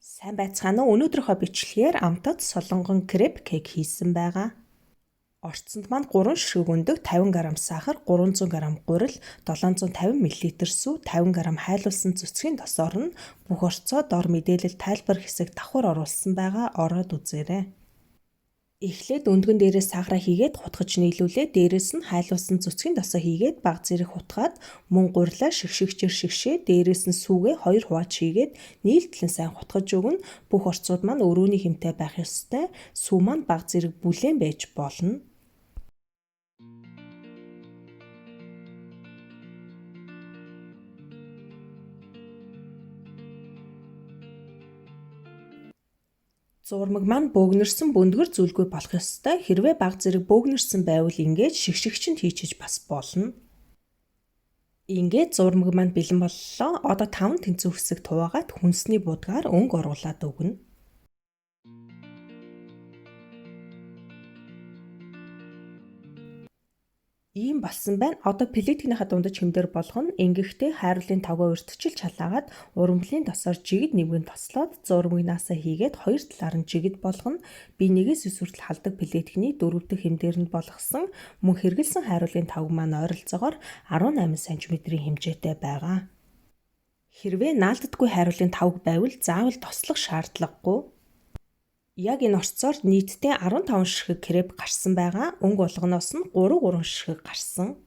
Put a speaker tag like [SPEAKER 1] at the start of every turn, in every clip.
[SPEAKER 1] Сайн байцгаана уу? Өнөөдрийнхөө бичлэгээр амтад солонгон креп кек хийсэн байгаа. Орцонд маань 3 ширхэг өндөг 50 г сахар, 300 г гурил, 750 мл сүү, 50 г хайлуулсан цэцгийн тосоор нь бүх орцоо дор мэдээлэл тайлбар хэсэг давхар оруулсан байгаа. Ороод үзээрэй. Эхлээд өндгөн дээрээс сахараа хийгээд хутгаж нийлүүлээ. Дээрээс нь хайлуулсан цэцгийн тосоо хийгээд баг зэрэг хутгаад мөн гурилаа шигшигчээр шигшээ. Дээрээс нь сүүгээ 2 хувааж хийгээд нийлдлэн сайн хутгаж өгнө. Бүх орцууд маань өрөөний хэмтэй байх ёстой. Сүү маань баг зэрэг бүлээн байж болно. Зурмаг маань бөөгнөрсөн бөндгөр зүйлгүй болох ёстой. Хэрвээ баг зэрэг бөөгнөрсөн байвал ингээд шигшигчэнд хийчиж бас болно. Ингээд зурмаг маань бэлэн боллоо. Одоо 5 тэнцүү хэсэг хуваагаад хүнсний будгаар өнгө оруулаад өгнө. Ийм болсон байна. Одоо плетийнхаа дундаж хэмдэр болгоно. Ингэхдээ хайрлын тавгаа өртчил чалаагаад урамлын тосоор жигд нэвгэн тослоод зурмагнаасаа хийгээд хоёр талаар нь жигд болгоно. Би нэгээс өсвөртөл халдаг плетхний 4 дахь хэмдээрэнд болгосон мөн хэргэлсэн хайрлын тавг маань ойролцоогоор 18 см-ийн хэмжээтэй байгаа. Хэрвээ наалддаггүй хайрлын тавг байвал заавал тослох шаардлагагүй. Яг энэ орцоор нийтдээ 15 ширхэг креп гарсан байгаа. Өнгө болгоноос нь 3 ширхэг гарсан.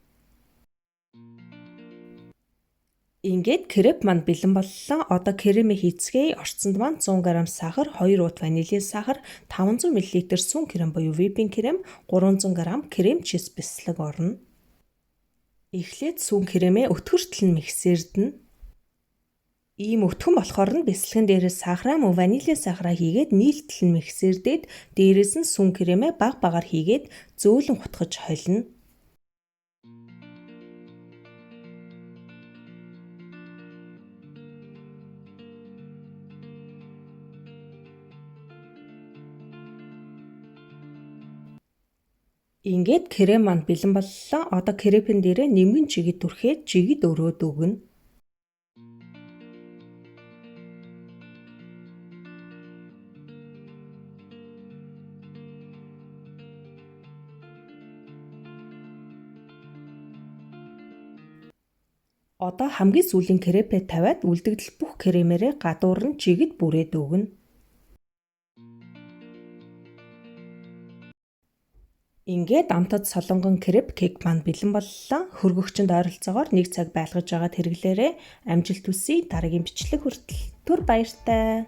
[SPEAKER 1] Ингээд креп маань бэлэн боллоо. Одоо кремээ хийцгээе. Орцонд маань 100 г сахар, 2 ут ванилийн сахар, 500 мл сүүн крем буюу whipping крем, 300 г крем чиз бяцлаг орно. Эхлээд сүүн кремээ өтгөртөл нь миксердэнэ. Ийм өтгөн болохоор нь бяцлагын дээрээс сахараа мөн ванилийн сахараа хийгээд нийлтэл нь миксердээд дээрээс нь сүүн кремээ баг багаар хийгээд зөөлөн хутгаж холино. Ингээд крем маань бэлэн боллоо. Одоо крепэн дээрээ нэмгэн жигд түрхээд жигд өрөөд өгнө. Одоо хамгийн сүүлийн крепээ тавиад үлдэгдэл бүх кремээрээ гадуур нь жигд бүрээд өгнө. Ингээд амтад солонгон креп кек маань бэлэн боллоо. Хөргөгчөнд ойролцоогоор 1 цаг байлгаж агаад хэрэглээрэй. Амжилт хүсье. Дараагийн бичлэг хүртэл түр баяртай.